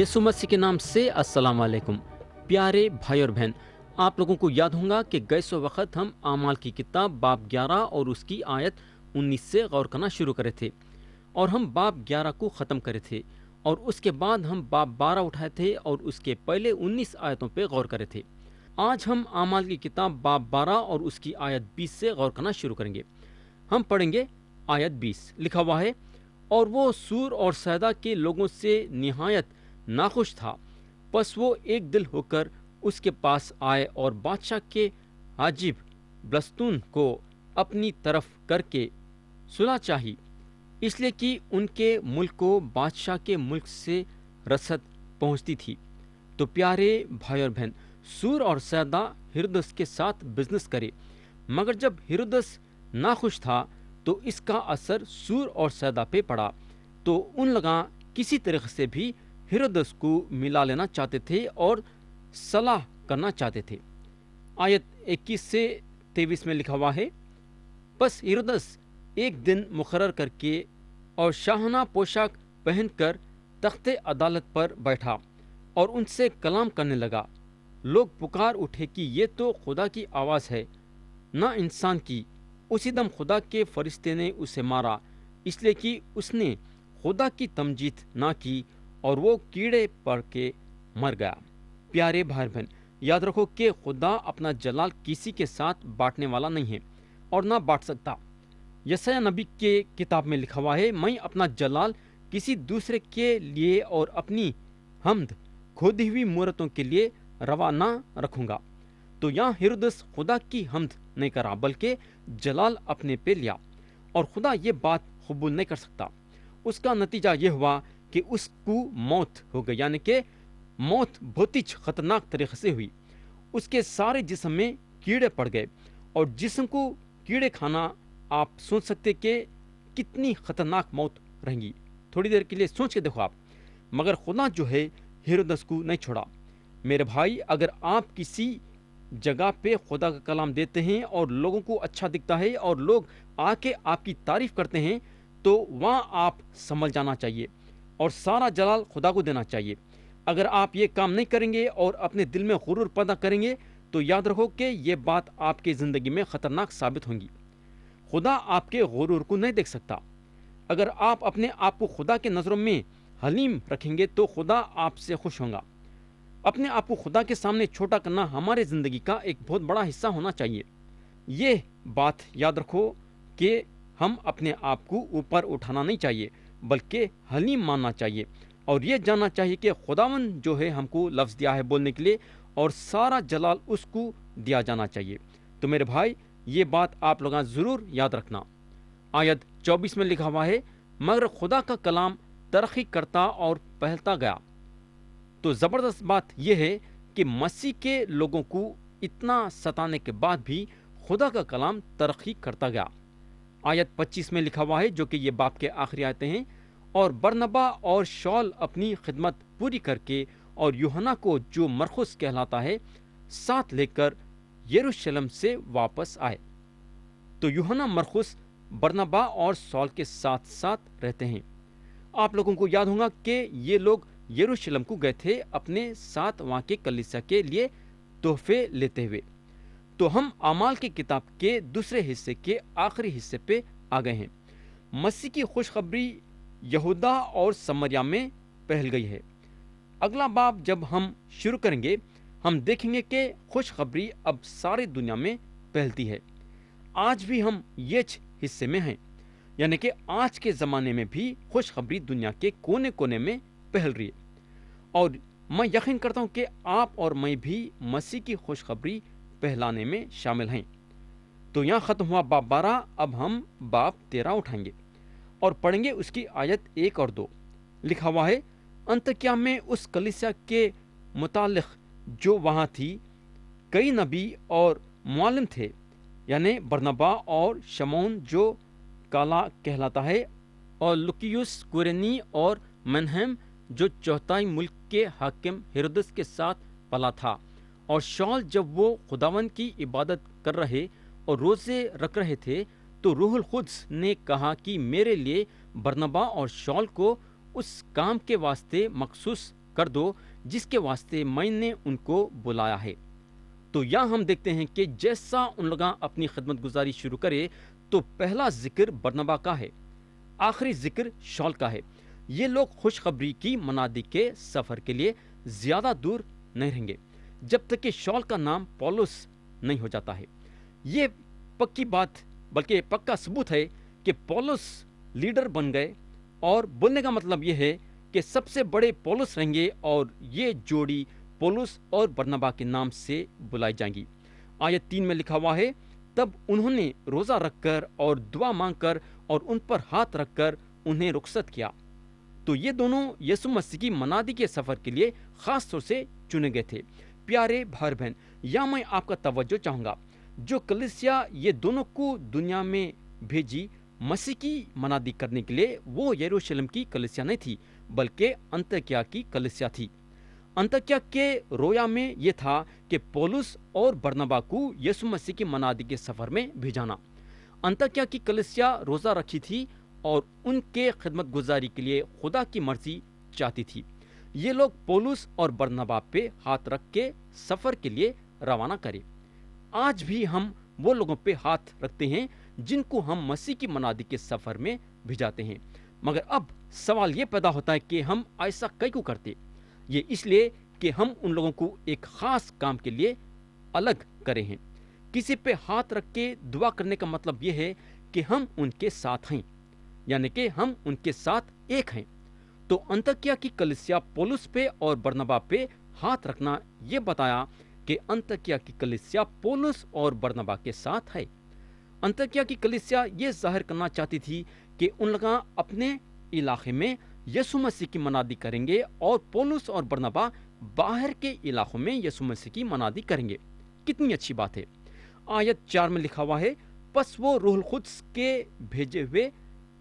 यीशु मसीह के नाम से अस्सलाम वालेकुम। प्यारे भाई और बहन, आप लोगों को याद होगा कि गए सो वक्त हम आमाल की किताब बाब 11 और उसकी आयत 19 से गौर करना शुरू करे थे और हम बाब 11 को ख़त्म करे थे और उसके बाद हम बाब 12 उठाए थे और उसके पहले 19 आयतों पे गौर करे थे। आज हम आमाल की किताब बाब 12 और उसकी आयत 20 से गौर करना शुरू करेंगे। हम पढ़ेंगे आयत 20। लिखा हुआ है, और वो सूर और सैदा के लोगों से निहायत नाखुश था, बस वो एक दिल होकर उसके पास आए और बादशाह के हाजिब ब्लस्तून को अपनी तरफ करके सुलह चाही, इसलिए कि उनके मुल्क को बादशाह के मुल्क से रसद पहुंचती थी। तो प्यारे भाई और बहन, सूर और सैदा हिरदस के साथ बिजनेस करे, मगर जब हिरदस नाखुश था तो इसका असर सूर और सैदा पे पड़ा। तो उन लगा किसी तरह से भी हिरदस को मिला लेना चाहते थे और सलाह करना चाहते थे। आयत 21 से 23 में लिखा हुआ है, बस हिरदस एक दिन मुकर्रर करके और शाहना पोशाक पहनकर तख्ते अदालत पर बैठा और उनसे कलाम करने लगा। लोग पुकार उठे कि ये तो खुदा की आवाज़ है, ना इंसान की। उसी दम खुदा के फरिश्ते ने उसे मारा, इसलिए कि उसने खुदा की तमजीद ना की और वो कीड़े पड़ के मर गया। प्यारे भाई बहन, याद रखो कि खुदा अपना जलाल किसी के साथ बांटने वाला नहीं है और ना बांट सकता। यशायाह नबी के किताब में लिखा हुआ है, मैं अपना जलाल किसी दूसरे के लिए और अपनी हमद खोदी हुई मूरतों के लिए रवा ना रखूंगा। तो यहाँ हिरदस खुदा की हमद नहीं करा बल्कि जलाल अपने पे लिया और खुदा ये बात कबूल नहीं कर सकता। उसका नतीजा ये हुआ कि उसको मौत हो गई, यानी कि मौत बहुत ही खतरनाक तरीके से हुई। उसके सारे जिस्म में कीड़े पड़ गए और जिस्म को कीड़े खाना, आप सोच सकते कि कितनी खतरनाक मौत रहेंगी। थोड़ी देर के लिए सोच के देखो आप। मगर खुदा जो है हिरदस को नहीं छोड़ा। मेरे भाई, अगर आप किसी जगह पे खुदा का कलाम देते हैं और लोगों को अच्छा दिखता है और लोग आके आपकी तारीफ करते हैं, तो वहाँ आप संभल जाना चाहिए और सारा जलाल खुदा को देना चाहिए। अगर आप ये काम नहीं करेंगे और अपने दिल में गुरूर पैदा करेंगे, तो याद रखो कि ये बात आपकी ज़िंदगी में ख़तरनाक साबित होंगी। खुदा आपके गुरूर को नहीं देख सकता। अगर आप अपने आप को खुदा के नज़रों में हलीम रखेंगे तो खुदा आपसे खुश होगा। अपने आप को खुदा के सामने छोटा करना हमारे ज़िंदगी का एक बहुत बड़ा हिस्सा होना चाहिए। ये बात याद रखो कि हम अपने आप को ऊपर उठाना नहीं चाहिए बल्कि हलीम मानना चाहिए और ये जानना चाहिए कि खुदावन जो है हमको लफ्ज़ दिया है बोलने के लिए और सारा जलाल उसको दिया जाना चाहिए। तो मेरे भाई, ये बात आप लोग ज़रूर याद रखना। आयत 24 में लिखा हुआ है, मगर खुदा का कलाम तरक्की करता और फैलता गया। तो ज़बरदस्त बात यह है कि मसीह के लोगों को इतना सताने के बाद भी खुदा का कलाम तरक्की करता गया। आयत 25 में लिखा हुआ है, जो कि ये बाप के आखिरी आयतें हैं, और बरनबा और शौल अपनी खिदमत पूरी करके और यूहन्ना को, जो मरकुस कहलाता है, साथ लेकर यरूशलेम से वापस आए। तो यूहन्ना मरकुस बरनबा और शौल के साथ साथ रहते हैं। आप लोगों को याद होगा कि ये लोग यरूशलेम को गए थे अपने साथ वहाँ के कलीसिया के लिए तोहफे लेते हुए। तो हम आमाल की किताब के दूसरे हिस्से के आखिरी हिस्से पे आ गए हैं। मसीह की खुशखबरी यहूदा और समरिया में फैल गई है। अगला बाब जब हम शुरू करेंगे, हम देखेंगे कि खुशखबरी अब सारी दुनिया में फैलती है। आज भी हम ये हिस्से में हैं, यानी कि आज के ज़माने में भी खुशखबरी दुनिया के कोने कोने में फैल रही है और मैं यकीन करता हूँ कि आप और मैं भी मसीह की खुशखबरी फैलाने में शामिल हैं। तो यहाँ ख़त्म हुआ बाब 12। अब हम बाब 13 उठाएंगे और पढ़ेंगे उसकी आयत 1 और 2। लिखा हुआ है, अंतकिया में उस कलीसिया के मुतालिक जो वहाँ थी, कई नबी और मुअल्लिम थे, यानी बरनबा और शमौन जो काला कहलाता है, और लुकियुस कुरेनी और मनहम जो चौथाई मुल्क के हाकिम हेरोदस के साथ पला था। और शौल जब वो खुदावन की इबादत कर रहे और रोज़े रख रहे थे, तो रूहुल खुद्स ने कहा कि मेरे लिए बरनबा और शौल को उस काम के वास्ते मखसूस कर दो जिसके वास्ते मैंने उनको बुलाया है। तो यहाँ हम देखते हैं कि जैसा उन लोग अपनी खिदमत गुजारी शुरू करे तो पहला जिक्र बरनबा का है, आखिरी जिक्र शौल का है। ये लोग खुशखबरी की मनादी के सफ़र के लिए ज़्यादा दूर नहीं रहेंगे जब तक कि शौल का नाम पौलुस नहीं हो जाता है। ये पक्की बात बल्कि पक्का सबूत है कि पौलुस लीडर बन गए, और बोलने का मतलब ये है कि सबसे बड़े पौलुस रहेंगे और ये जोड़ी पौलुस और बरनबा के नाम से बुलाई जाएंगी। आयत 3 में लिखा हुआ है, तब उन्होंने रोज़ा रखकर और दुआ मांगकर और उन पर हाथ रखकर उन्हें रुखसत किया। तो ये दोनों यीशु मसीह की मनादी के सफ़र के लिए ख़ास तौर से चुने गए थे। प्यारे भाई बहन, या मैं आपका तवज्जो चाहूँगा, जो कलीसिया ये दोनों को दुनिया में भेजी मसीह की मनादी करने के लिए, वो यरूशलेम की कलीसिया नहीं थी बल्कि अंतकिया की कलीसिया थी। अंतकिया के रोया में ये था कि पौलुस और बरनबा को यीशु मसीह की मनादी के सफ़र में भेजाना। अंतकिया की कलीसिया रोज़ा रखी थी और उनके खिदमत गुजारी के लिए खुदा की मर्जी चाहती थी। ये लोग पौलुस और बरनबा पे हाथ रख के सफ़र के लिए रवाना करें। आज भी हम वो लोगों पे हाथ रखते हैं जिनको हम मसीह की मनादी के सफ़र में भिजाते हैं। मगर अब सवाल ये पैदा होता है कि हम ऐसा क्यों करते? ये इसलिए कि हम उन लोगों को एक ख़ास काम के लिए अलग करे हैं। किसी पे हाथ रख के दुआ करने का मतलब ये है कि हम उनके साथ हैं, यानी कि हम उनके साथ एक हैं। तो अंतकिया की कलीसिया पौलुस पे और बरनबा पे हाथ रखना ये बताया कि अंतकिया की कलीसिया पौलुस और बरनबा के साथ है। अंतकिया की कलीसिया ये जाहिर करना चाहती थी कि उन लोग अपने इलाके में यीशु मसीह की मनादी करेंगे और पौलुस और बरनबा बाहर के इलाकों में यीशु मसीह की मनादी करेंगे। कितनी अच्छी बात है। आयत 4 में लिखा हुआ है, बस वो रूहुल कुद्स के भेजे हुए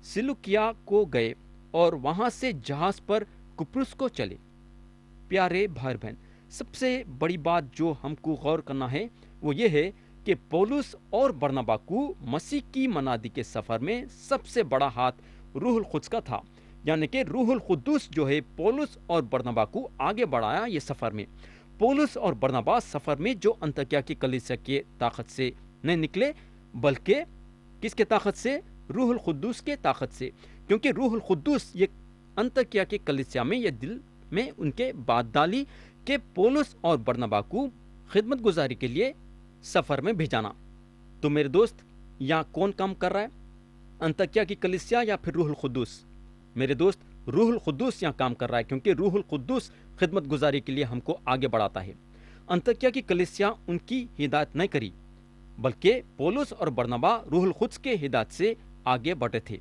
सिलुकिया को गए और वहां से जहाज पर कुप्रुस को चले। प्यारे भाई बहन, सबसे बड़ी बात जो हमको गौर करना है वो ये है कि पौलुस और बरनबा को मसीह की मनादी के सफ़र में सबसे बड़ा हाथ रूहुल कुद्स का था, यानी कि रूहुल कुद्दूस जो है पौलुस और बरनबा को आगे बढ़ाया ये सफ़र में। पौलुस और बरनबा सफ़र में जो अंतकिया की कलीसिया की ताकत से नहीं निकले बल्कि किसके ताकत से? रूहुल कुद्दूस के ताकत से। क्योंकि रूहुल कुद्दूस ये अंतकिया की कलीसिया में ये दिल में उनके बात डाली कि पौलुस और बरनबा को खिदमत गुजारी के लिए सफ़र में भेजाना। तो मेरे दोस्त, यहाँ कौन काम कर रहा है? अंतकिया की कलीसिया या फिर रूहुल कुद्दूस? मेरे दोस्त, रूहुल कुद्दूस यहाँ काम कर रहा है, क्योंकि रूहुल कुद्दूस खिदमत गुजारी के लिए हमको आगे बढ़ाता है। अंतकिया की कलीसिया उनकी हिदायत नहीं करी बल्कि पौलुस और बरनबा रूहुल कुद्स के हिदायत से आगे बढ़े थे।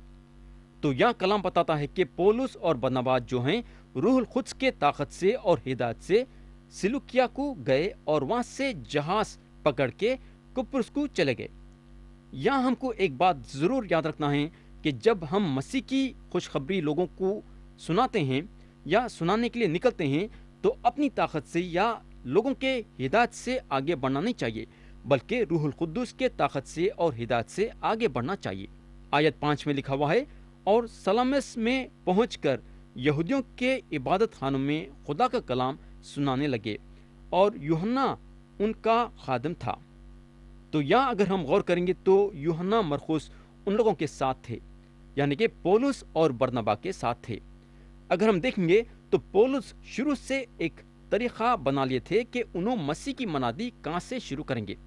तो यहाँ कलाम बताता है कि पौलुस और बरनबा जो हैं रूहुल कुद्स के ताकत से और हिदायत से सिलुकिया को गए और वहाँ से जहाज पकड़ के कुप्रुस को चले गए। यहाँ हमको एक बात ज़रूर याद रखना है कि जब हम मसीह की खुशखबरी लोगों को सुनाते हैं या सुनाने के लिए निकलते हैं तो अपनी ताकत से या लोगों के हिदायत से आगे बढ़ना नहीं चाहिए बल्कि रूहुल कुद्दूस के ताकत से और हिदायत से आगे बढ़ना चाहिए। आयत 5 में लिखा हुआ है, और सलामिस में पहुंचकर यहूदियों के इबादत खानों में खुदा का कलाम सुनाने लगे और यूहन्ना उनका खादिम था। तो यहाँ अगर हम गौर करेंगे तो यूहन्ना मरकुस उन लोगों के साथ थे, यानी कि पौलुस और बरनबा के साथ थे। अगर हम देखेंगे तो पौलुस शुरू से एक तरीक़ा बना लिए थे कि उन्होंने मसीह की मनादी कहाँ से शुरू करेंगे।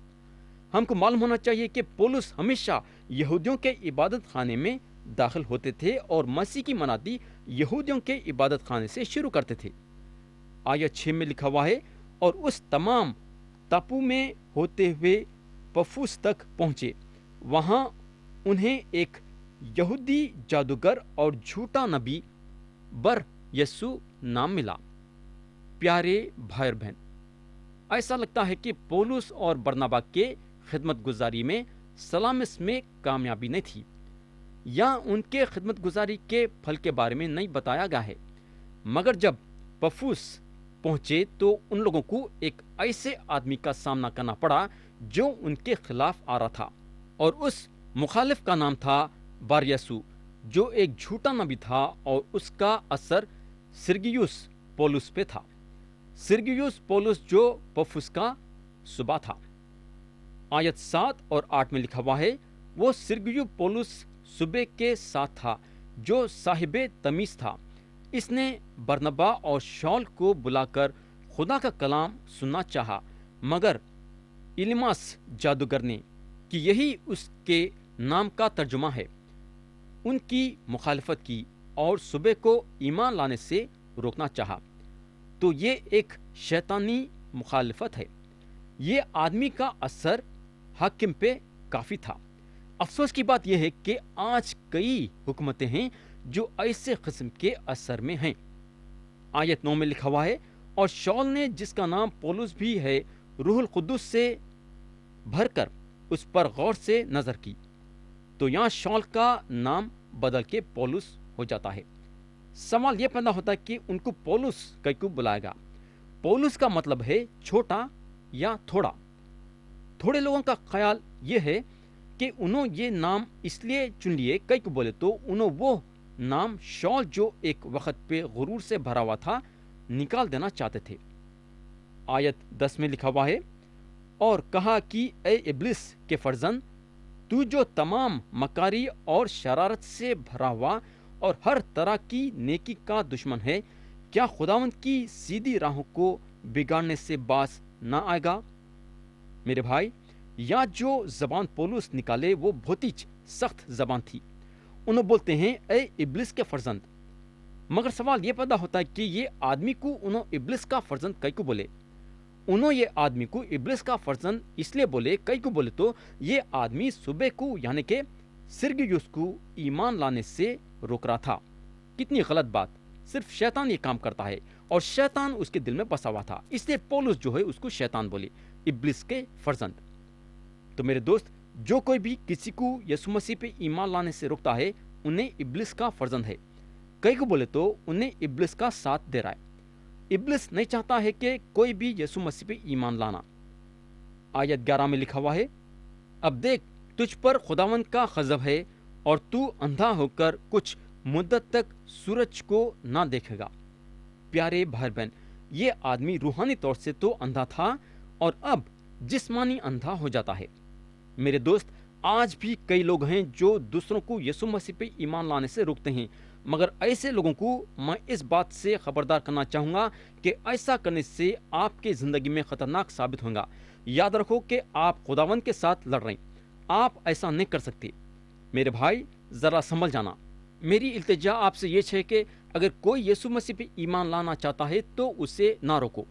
हमको मालूम होना चाहिए कि पौलुस हमेशा यहूदियों के इबादत खाने में दाखिल होते थे और मसीह की मनादी यहूदियों के इबादत खाने से शुरू करते थे। आयत 6 में लिखा हुआ है, और उस तमाम टापू में होते हुए पफूस तक पहुँचे। वहाँ उन्हें एक यहूदी जादूगर और झूठा नबी बर यस्सु नाम मिला। प्यारे भाई बहन, ऐसा लगता है कि पौलुस और बरनबा के खिदमत गुजारी में सलामिस में कामयाबी नहीं थी या उनके खिदमत गुजारी के फल के बारे में नहीं बताया गया है। मगर जब पफूस पहुंचे तो उन लोगों को एक ऐसे आदमी का सामना करना पड़ा जो उनके खिलाफ आ रहा था, और उस मुखालिफ का नाम था बारयसु, जो एक झूठा नबी था और उसका असर सिरगियुस पौलुस पे था। सिरगियुस पौलुस जो पफुस का सुबा था। आयत 7 और 8 में लिखा हुआ है, वो सिरगियु पौलुस सुबे के साथ था जो साहिबे तमीज था। इसने बरनबा और शौल को बुलाकर खुदा का कलाम सुनना चाहा, मगर इलिमास जादूगर ने, कि यही उसके नाम का तर्जुमा है, उनकी मुखालफत की और सुबह को ईमान लाने से रोकना चाहा। तो ये एक शैतानी मुखालफत है। ये आदमी का असर हाकिम पे काफ़ी था। अफसोस की बात यह है कि आज कई हुकूमतें हैं जो ऐसे किस्म के असर में हैं। आयत 9 में लिखा हुआ है, और शौल ने, जिसका नाम पौलुस भी है, रूहुल कुद्दुस से भरकर उस पर गौर से नजर की। तो यहाँ शौल का नाम बदल के पौलुस हो जाता है। सवाल यह पैदा होता है कि उनको पौलुस क्यों बुलाएगा। पौलुस का मतलब है छोटा या थोड़ा। थोड़े लोगों का ख्याल यह है कि उन्होंने ये नाम इसलिए चुन लिए, कई को बोले तो उन्होंने वो नाम शौल जो एक वक्त पे गुरूर से भरा हुआ था निकाल देना चाहते थे। आयत 10 में लिखा हुआ है, और कहा कि ए इब्लिस के फर्जंद, तू जो तमाम मकारी और शरारत से भरा हुआ और हर तरह की नेकी का दुश्मन है, क्या खुदावंद की सीधी राहों को बिगाड़ने से बाज ना आएगा। मेरे भाई, या जो जबान पौलुस निकाले वो बहुत ही सख्त जबान थी। उन्हें बोलते हैं ए इब्लिस के फर्जंद। मगर सवाल ये पैदा होता है कि ये आदमी को उन्होंने इब्लिस का फर्जंद कई को बोले। उन्होंने ये आदमी को इब्लिस का फर्जंद इसलिए बोले, कई को बोले तो ये आदमी सुबह को यानी के सिरगियुस को ईमान लाने से रोक रहा था। कितनी गलत बात। सिर्फ शैतान ये काम करता है और शैतान उसके दिल में बसा हुआ था, इसलिए पौलुस जो है उसको शैतान बोले, इब्लिस के फर्जंद। तो मेरे दोस्त, जो कोई भी किसी को यीशु मसीह पे ईमान लाने से रोकता है, उन्हें इब्लिस का फर्जंद है। कई को बोले तो उन्हें इब्लिस का साथ दे रहा है। इब्लिस नहीं चाहता है कि कोई भी यीशु मसीह पे ईमान लाना। आयत 11 में लिखा हुआ है, अब देख, तुझ पर खुदावंद का गजब है और तू अंधा होकर कुछ मुद्दत तक सूरज को ना देखेगा। प्यारे भाई बहन, ये आदमी रूहानी तौर से तो अंधा था और अब जिस्मानी अंधा हो जाता है। मेरे दोस्त, आज भी कई लोग हैं जो दूसरों को यीशु मसीह पे ईमान लाने से रोकते हैं, मगर ऐसे लोगों को मैं इस बात से खबरदार करना चाहूँगा कि ऐसा करने से आपकी ज़िंदगी में ख़तरनाक साबित होगा। याद रखो कि आप खुदावंद के साथ लड़ रहे हैं, आप ऐसा नहीं कर सकते। मेरे भाई, ज़रा संभल जाना। मेरी इल्तिजा आपसे ये है कि अगर कोई यीशु मसीह पे ईमान लाना चाहता है तो उसे ना रोको।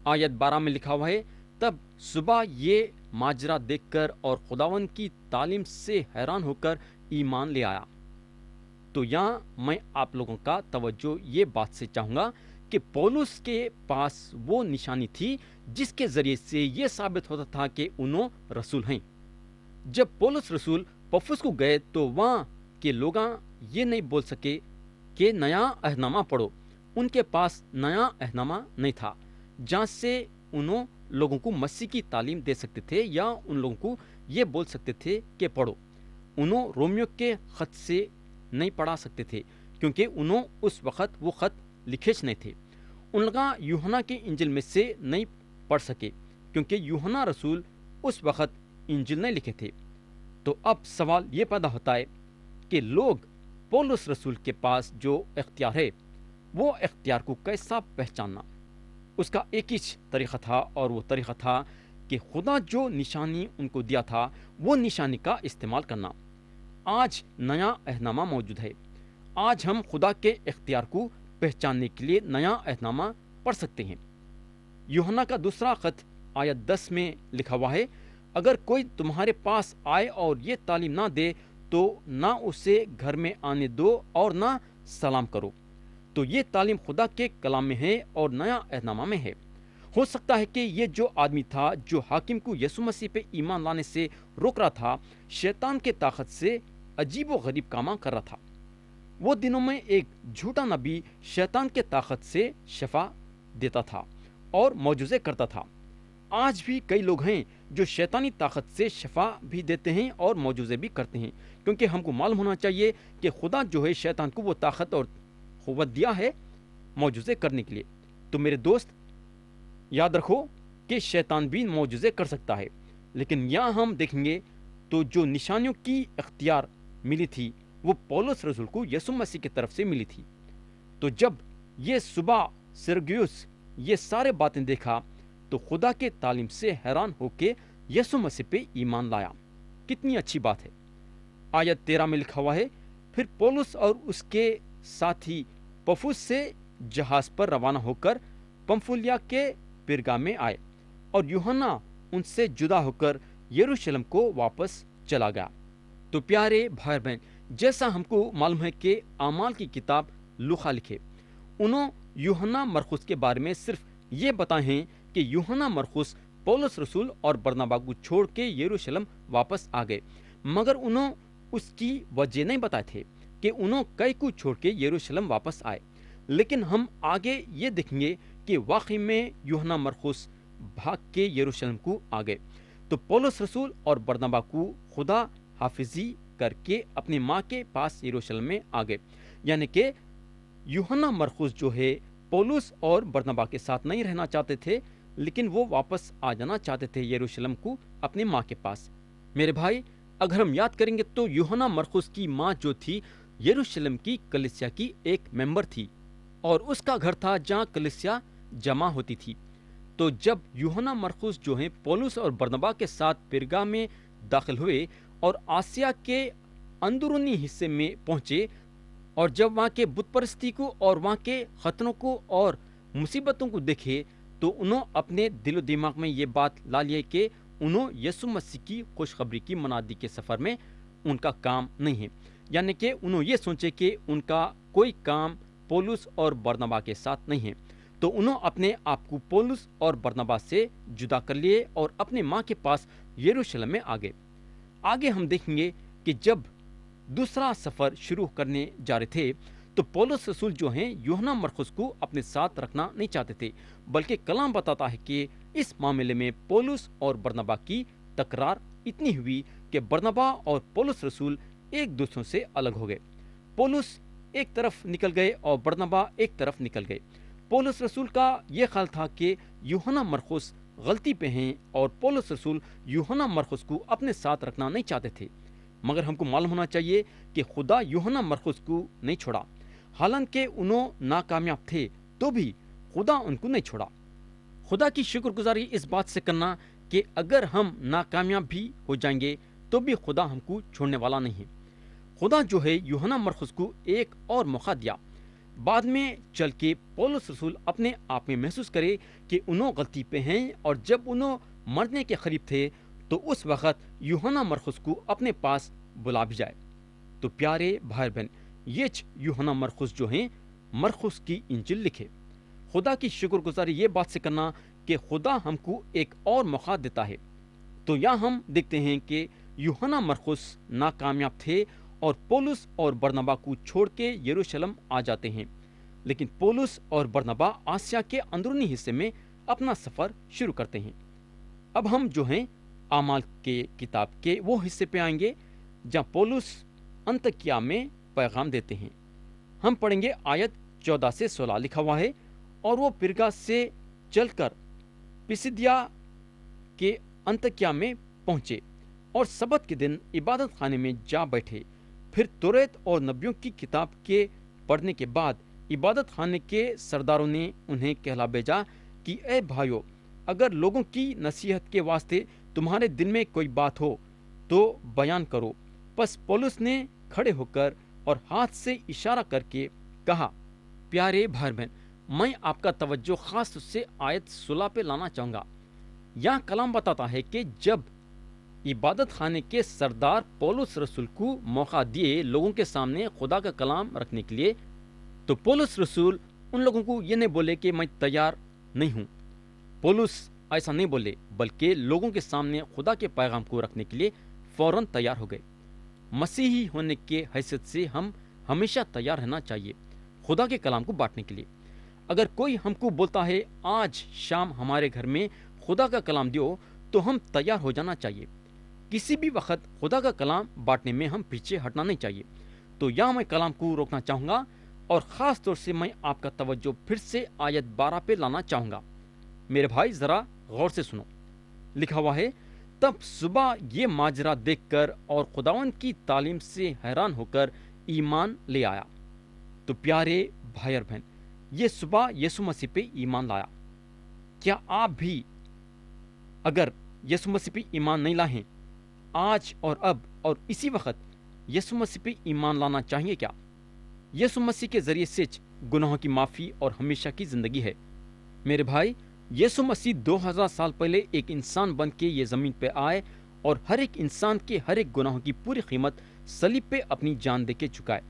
आयत 12 में लिखा हुआ है, तब सुबह ये माजरा देखकर और खुदावंद की तालीम से हैरान होकर ईमान ले आया। तो यहाँ मैं आप लोगों का तवज्जो ये बात से चाहूँगा कि पौलुस के पास वो निशानी थी जिसके ज़रिए से ये साबित होता था कि उन्होंने रसूल हैं। जब पौलुस रसूल पफुस को गए तो वहाँ के लोग ये नहीं बोल सके कि नया अहदनामा पढ़ो। उनके पास नया अहदनामा नहीं था जहाँ से उन्होंने लोगों को मसीह की तालीम दे सकते थे या उन लोगों को ये बोल सकते थे कि पढ़ो। उन्होंने रोमियो के ख़त से नहीं पढ़ा सकते थे क्योंकि उन्होंने उस वक़्त वो ख़त लिखे नहीं थे। उन लोग यूहन्ना के इंजिल में से नहीं पढ़ सके क्योंकि यूहन्ना रसूल उस वक़्त इंजिल नहीं लिखे थे। तो अब सवाल ये पैदा होता है कि लोग पौलुस रसूल के पास जो इख्तियार है वो इख्तियार को कैसा पहचानना। उसका एक ही तरीक़ा था और वो तरीक़ा था कि खुदा जो निशानी उनको दिया था वो निशानी का इस्तेमाल करना। आज नया अहदनामा मौजूद है। आज हम खुदा के इख्तियार को पहचानने के लिए नया अहदनामा पढ़ सकते हैं। यूहन्ना का दूसरा ख़त आयत 10 में लिखा हुआ है, अगर कोई तुम्हारे पास आए और ये तालीम ना दे तो ना उसे घर में आने दो और ना सलाम करो। तो ये तालीम खुदा के कलाम में है और नया अहदनामा में है। हो सकता है कि ये जो आदमी था जो हाकिम को यीशु मसीह पे ईमान लाने से रोक रहा था, शैतान के ताकत से अजीब व गरीब काम कर रहा था। वो दिनों में एक झूठा नबी शैतान के ताकत से शफा देता था और मौजूज़े करता था। आज भी कई लोग हैं जो शैतानी ताकत से शफा भी देते हैं और मौजूज़े भी करते हैं, क्योंकि हमको मालूम होना चाहिए कि खुदा जो है शैतान को वो ताकत और क़ुव्वत दिया है معجزے کرنے کے لیے۔ تو میرے دوست یاد رکھو کہ شیطان بھی معجزے کر سکتا ہے، لیکن یہاں ہم دیکھیں گے تو جو نشانیوں کی اختیار ملی تھی وہ پولس رسول کو یسوع مسیح کی طرف سے ملی تھی۔ تو جب یہ صبح سرگیوس یہ سارے باتیں دیکھا تو خدا کے تعلیم سے حیران ہو کے یسوع مسیح پہ ایمان لایا۔ کتنی اچھی بات ہے۔ آیت 13 میں لکھا ہوا ہے، پھر پولس اور اس کے ساتھی پفوس سے جہاز پر روانہ ہو کر پمفولیا کے پرگا میں آئے، اور یوحنا ان سے جدا ہو کر یروشلم کو واپس چلا گیا۔ تو پیارے بھائی بہن، جیسا ہم کو معلوم ہے کہ اعمال کی کتاب لوقا لکھے، انہوں یوحنا مرقس کے بارے میں صرف یہ بتائے ہیں کہ یوحنا مرقس پولس رسول اور برنابا کو چھوڑ کے یروشلم واپس آ گئے، مگر انہوں اس کی وجہ نہیں بتائے تھے کہ انہوں کئی کو چھوڑ کے یروشلم واپس آئے۔ لیکن ہم آگے یہ دیکھیں گے کہ واقعی میں یوحنا مرقس بھاگ کے یروشلم کو آ گئے۔ تو پولس رسول اور برنابا کو خدا حافظی کر کے اپنی ماں کے پاس یروشلم میں آ گئے، یعنی کہ یوحنا مرقس جو ہے پولس اور برنابا کے ساتھ نہیں رہنا چاہتے تھے، لیکن وہ واپس آ جانا چاہتے تھے یروشلم کو اپنی ماں کے پاس۔ میرے بھائی، اگر ہم یاد کریں گے تو یوحنا مرقس کی ماں جو تھی یروشلم کی کلیسیا کی ایک ممبر تھی، اور اس کا گھر تھا جہاں کلیسیا جمع ہوتی تھی۔ تو جب یوحنا مرقس جو ہیں پولس اور برنابا کے ساتھ پرگا میں داخل ہوئے اور آسیا کے اندرونی حصے میں پہنچے، اور جب وہاں کے بت پرستی کو اور وہاں کے خطروں کو اور مصیبتوں کو دیکھے، تو انہوں اپنے دل و دماغ میں یہ بات لا لیے کہ انہوں یسوع مسیح کی خوشخبری کی منادی کے سفر میں ان کا کام نہیں ہے، یعنی کہ انہوں یہ سوچے کہ ان کا کوئی کام پولس اور برنابا کے ساتھ نہیں ہے۔ تو انہوں اپنے آپ کو پولس اور برنابا سے جدا کر لیے اور اپنے ماں کے پاس یروشلم میں آ گئے۔ آگے ہم دیکھیں گے کہ جب دوسرا سفر شروع کرنے جا رہے تھے تو پولس رسول جو ہیں یوحنا مرقس کو اپنے ساتھ رکھنا نہیں چاہتے تھے، بلکہ کلام بتاتا ہے کہ اس معاملے میں پولس اور برنابا کی تکرار اتنی ہوئی کہ برنابا اور پولس رسول ایک دوسروں سے الگ ہو گئے۔ پولس ایک طرف نکل گئے اور برنابا ایک طرف نکل گئے۔ پولس رسول کا یہ خیال تھا کہ یوحنا مرقس غلطی پہ ہیں، اور پولس رسول یوحنا مرقس کو اپنے ساتھ رکھنا نہیں چاہتے تھے، مگر ہم کو معلوم ہونا چاہیے کہ خدا یوحنا مرقس کو نہیں چھوڑا۔ حالانکہ انہوں ناکامیاب تھے تو بھی خدا ان کو نہیں چھوڑا۔ خدا کی شکر گزاری اس بات سے کرنا کہ اگر ہم ناکامیاب بھی ہو جائیں گے تو بھی خدا ہم کو چھوڑنے والا نہیں ہے۔ خدا جو ہے یوحنا مرقس کو ایک اور موقع دیا، بعد میں چل کے پولس رسول اپنے آپ میں محسوس کرے کہ انہوں غلطی پہ ہیں، اور جب انہوں مرنے کے قریب تھے تو اس وقت یوحنا مرقس کو اپنے پاس بلا بھی جائے۔ تو پیارے بھائی بہن، یہ یوحنا مرقس جو ہیں مرقس کی انجیل لکھے۔ خدا کی شکر گزاری یہ بات سے کرنا کہ خدا ہم کو ایک اور موقع دیتا ہے۔ تو یہاں ہم دیکھتے ہیں کہ یوحنا مرقس ناکامیاب تھے اور پولس اور برنابا کو چھوڑ کے یروشلم آ جاتے ہیں، لیکن پولس اور برنابا آسیا کے اندرونی حصے میں اپنا سفر شروع کرتے ہیں۔ اب ہم جو ہیں اعمال کے کتاب کے وہ حصے پہ آئیں گے جہاں پولس انطاکیہ میں پیغام دیتے ہیں۔ ہم پڑھیں گے آیت 14 سے 16 لکھا ہوا ہے، اور وہ پرگا سے چل کر پسدیا کے انطاکیہ میں پہنچے اور سبت کے دن عبادت خانے میں جا بیٹھے۔ پھر توریت اور نبیوں کی کتاب کے پڑھنے کے بعد عبادت خانے کے سرداروں نے انہیں کہلا بھیجا کہ اے بھائیو، اگر لوگوں کی نصیحت کے واسطے تمہارے دل میں کوئی بات ہو تو بیان کرو۔ پس پولس نے کھڑے ہو کر اور ہاتھ سے اشارہ کر کے کہا، پیارے بھائی بہن، میں آپ کا توجہ خاص طور سے آیت 16 پہ لانا چاہوں گا۔ یہاں کلام بتاتا ہے کہ جب عبادت خانے کے سردار پولس رسول کو موقع دیے لوگوں کے سامنے خدا کا کلام رکھنے کے لیے، تو پولس رسول ان لوگوں کو یہ نہیں بولے کہ میں تیار نہیں ہوں۔ پولس ایسا نہیں بولے، بلکہ لوگوں کے سامنے خدا کے پیغام کو رکھنے کے لیے فوراً تیار ہو گئے۔ مسیحی ہونے کے حیثیت سے ہم ہمیشہ تیار رہنا چاہیے خدا کے کلام کو بانٹنے کے لیے۔ اگر کوئی ہم کو بولتا ہے آج شام ہمارے گھر میں خدا کا کلام دیو، تو ہم تیار ہو جانا چاہیے۔ کسی بھی وقت خدا کا کلام بانٹنے میں ہم پیچھے ہٹنا نہیں چاہیے۔ تو یہاں میں کلام کو روکنا چاہوں گا اور خاص طور سے میں آپ کا توجہ پھر سے آیت 12 پہ لانا چاہوں گا۔ میرے بھائی ذرا غور سے سنو، لکھا ہوا ہے تب صبح یہ ماجرا دیکھ کر اور خداوند کی تعلیم سے حیران ہو کر ایمان لے آیا۔ تو پیارے بھائی اور بہن، یہ صبح یسوع مسیح پہ ایمان لایا۔ کیا آپ بھی اگر یسوع مسیح پہ ایمان نہیں لائیں، آج اور اب اور اسی وقت یسوع مسیح پہ ایمان لانا چاہیے کیا؟ یسوع مسیح کے ذریعے سے گناہوں کی معافی اور ہمیشہ کی زندگی ہے۔ میرے بھائی، یسوع مسیح 2000 سال پہلے ایک انسان بن کے یہ زمین پہ آئے اور ہر ایک انسان کے ہر ایک گناہوں کی پوری قیمت صلیب پہ اپنی جان دے کے چکائے۔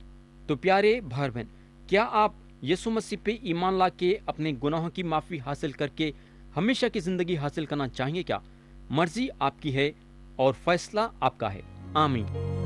تو پیارے بھائی بہن، کیا آپ یسوع مسیح پہ ایمان لا کے اپنے گناہوں کی معافی حاصل کر کے ہمیشہ کی زندگی حاصل کرنا چاہیں گے کیا؟ مرضی آپ کی ہے اور فیصلہ آپ کا ہے۔ آمین۔